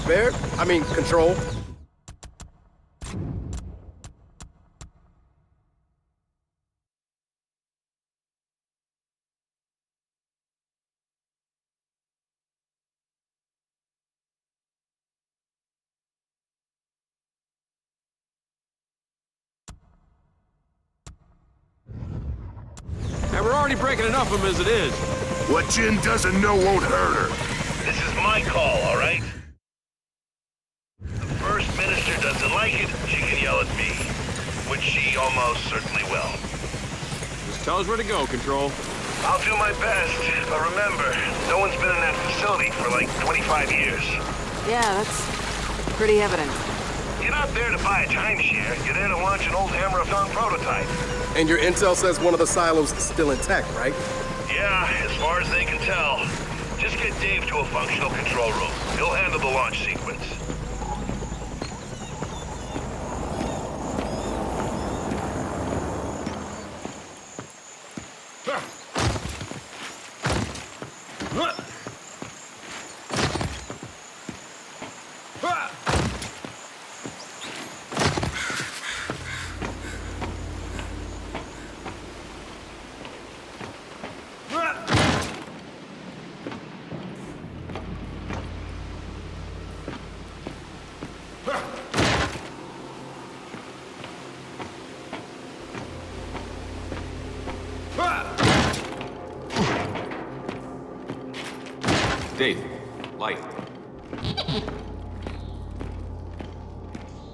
Baird? I mean, Control. And we're already breaking enough of them as it is. What Jin doesn't know won't hurt her. This is my call, all right? The First Minister doesn't like it, she can yell at me. Which she almost certainly will. Just tell us where to go, Control. I'll do my best, but remember, no one's been in that facility for like 25 years. Yeah, that's pretty evident. You're not there to buy a timeshare, you're there to launch an old Hammer-a-thon prototype. And your intel says one of the silos is still intact, right? Yeah, as far as they can tell. Just get Dave to a functional control room. He'll handle the launch sequence. Dave, light.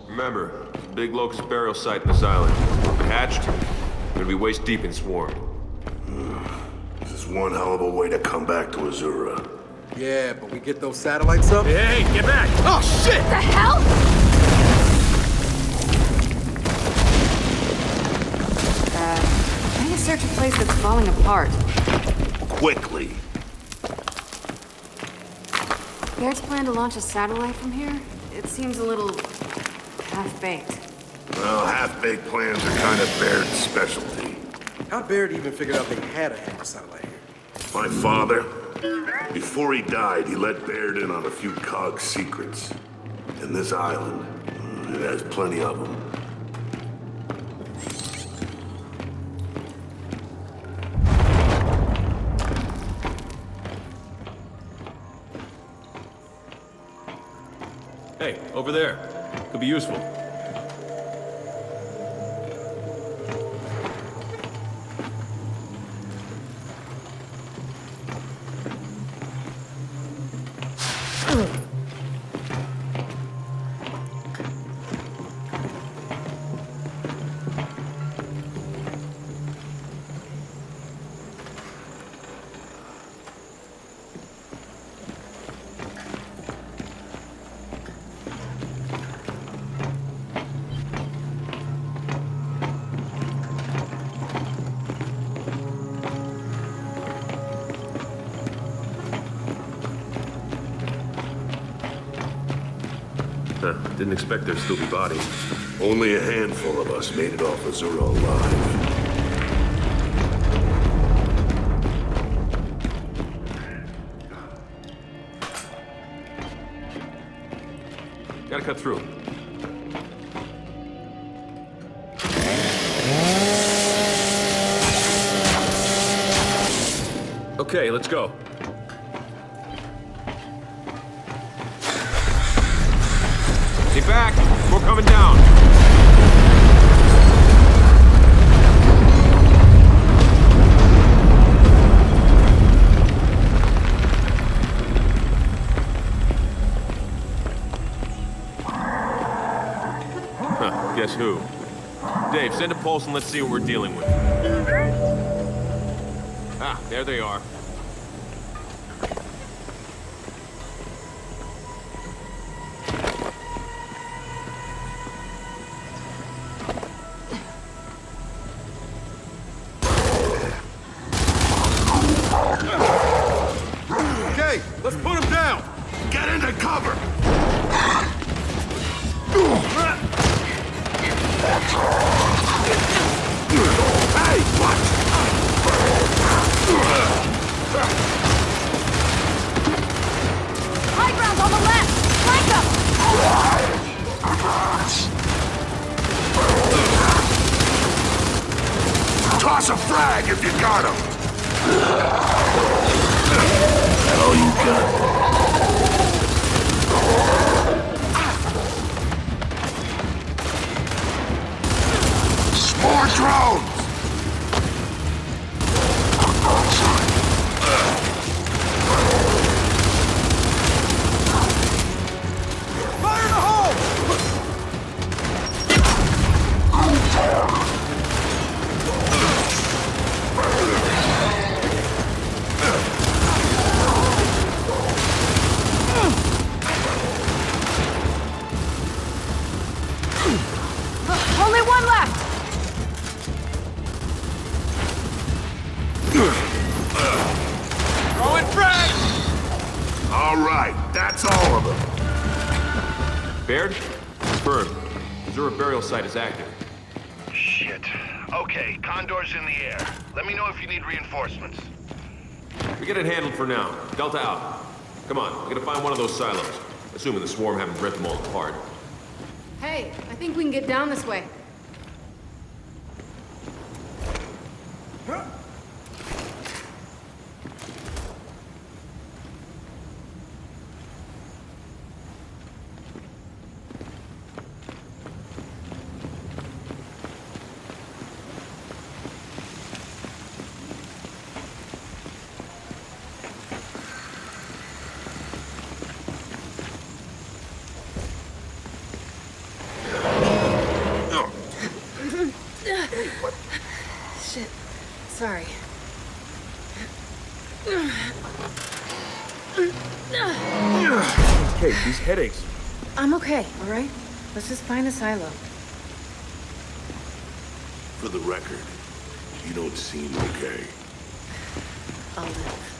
Remember, it's a big locust burial site in this island. If we're hatched, we're gonna be waist deep in swarm. This is one hell of a way to come back to Azura. Yeah, but we get those satellites up? Hey, get back! Oh, shit! What the hell? Trying to search a place that's falling apart. Quickly. Baird's plan to launch a satellite from here? It seems a little half-baked. Well, half-baked plans are kind of Baird's specialty. How'd Baird even figure out they had a Hammer satellite here? My father, before he died, he let Baird in on a few COG secrets. And this island, it has plenty of them. Hey, over there. Could be useful. Didn't expect there'd still be bodies. Only a handful of us made it off Azura alive. Gotta cut through. Okay, let's go. Stay back! We're coming down! Huh, guess who? Dave, send a pulse and let's see what we're dealing with. Ah, there they are. Okay, let's put him down! Get into cover! Hey, watch! You got him! That all you got? More drones! Fire in the hole! Only one left! Throwing frag! All right, that's all of them. Baird? Confirmed. Azura burial site is active. Shit. Okay, Condor's in the air. Let me know if you need reinforcements. We get it handled for now. Delta out. Come on, we gotta find one of those silos. Assuming the swarm haven't ripped them all apart. Hey, I think we can get down this way. Shit. Sorry. Kate, these headaches. I'm okay, all right? Let's just find a silo. For the record, you don't seem okay. I'll live.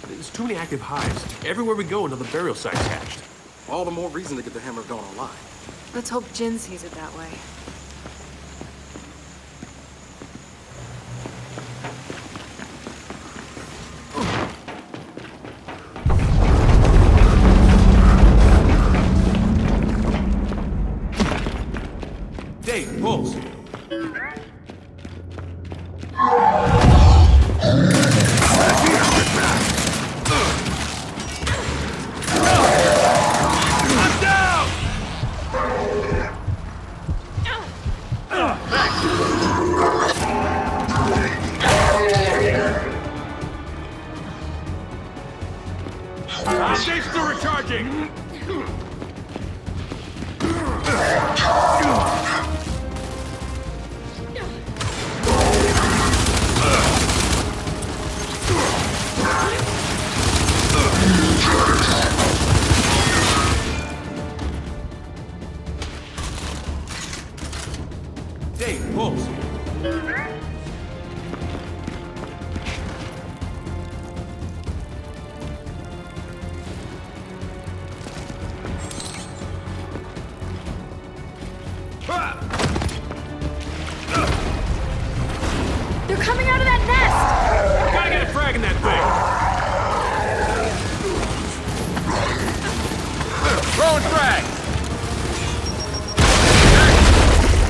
There's too many active hives. Everywhere we go, another burial site's hatched. All the more reason to get the hammer going online. Let's hope Jin sees it that way. Dave, pulse. They're still recharging! Dave, pulse. They're coming out of that nest! Gotta get a frag in that thing! Throwing frag!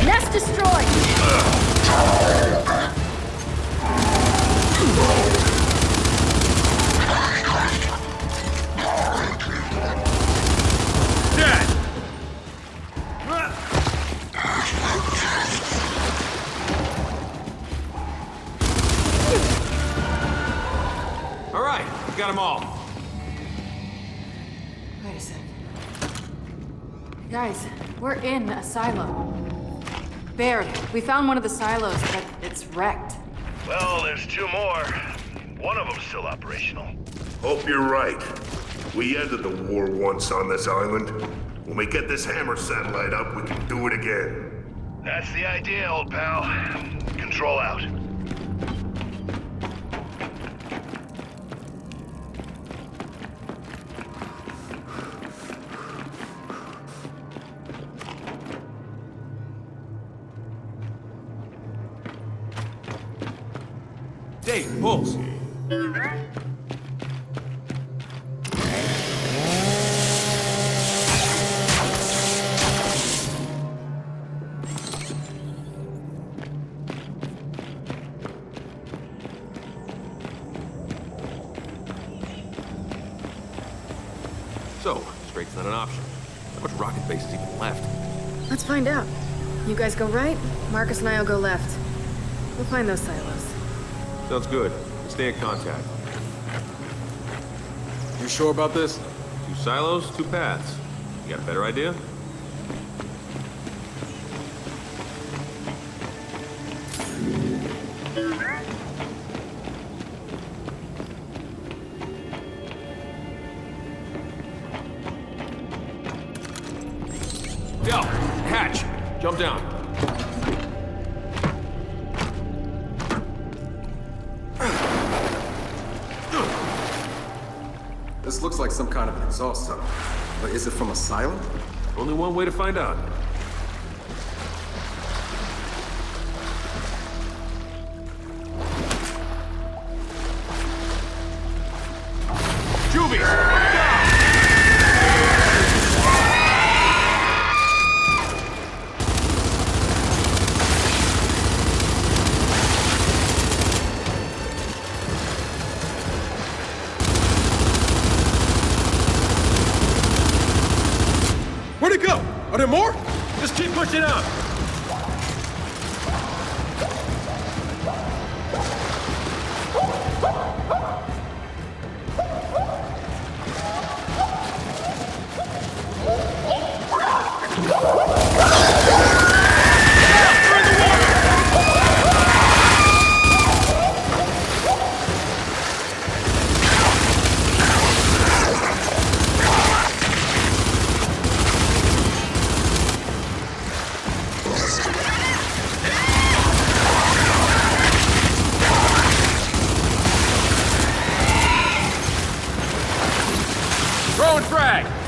Nest destroyed! Dead! All right, we got them all. Wait a sec. Guys, we're in a silo. Baird, we found one of the silos, but it's wrecked. Well, there's two more. One of them's still operational. Hope you're right. We ended the war once on this island. When we get this hammer satellite up, we can do it again. That's the idea, old pal. Control out. Dave, pulse. So, straight's not an option. How much rocket base is even left? Let's find out. You guys go right, Marcus and I will go left. We'll find those silos. Sounds good. Stay in contact. You sure about this? 2 silos, 2 paths. You got a better idea? Yo, hatch! Jump down. This looks like some kind of an exhaust tunnel. But is it from a silo? Only one way to find out. Juvies! Where'd it go? Are there more? Just keep pushing out! Throwing frag!